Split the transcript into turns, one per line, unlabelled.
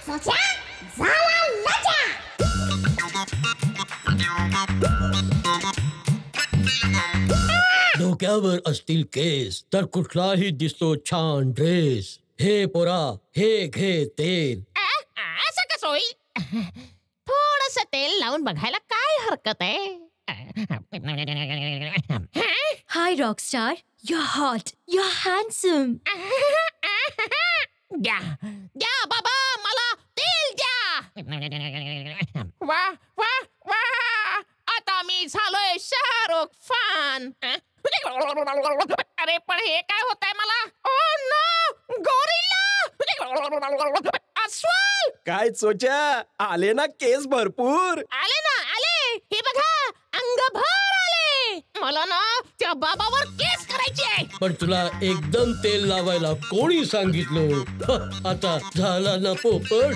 सोच्या झाला लजा.
डोक्यावर असतील केस तर कुठलाही दिसतो छान ड्रेस. हे पोरा हे घे तेल.
असं कसं होईल? थोडस तेल लावून बघायला काय हरकत आहे?
Hi, Rockstar. You're hot. You're handsome.
द्या द्या बाबा, मला तेल द्या. वा वा वा, आता मी झालोय शाहरुख खान. अरे पण हे काय होतंय मला? ओ नो, गोरिल्ला, अस्वल.
काय चोच्या, आले ना केस भरपूर.
आले ना आले, हे बघा अंगभर आले. मला ना त्या बाबावर केस करायची आहे.
पण तुला एकदम तेल लावायला कोणी सांगितलं? आता झाला ना पोपट.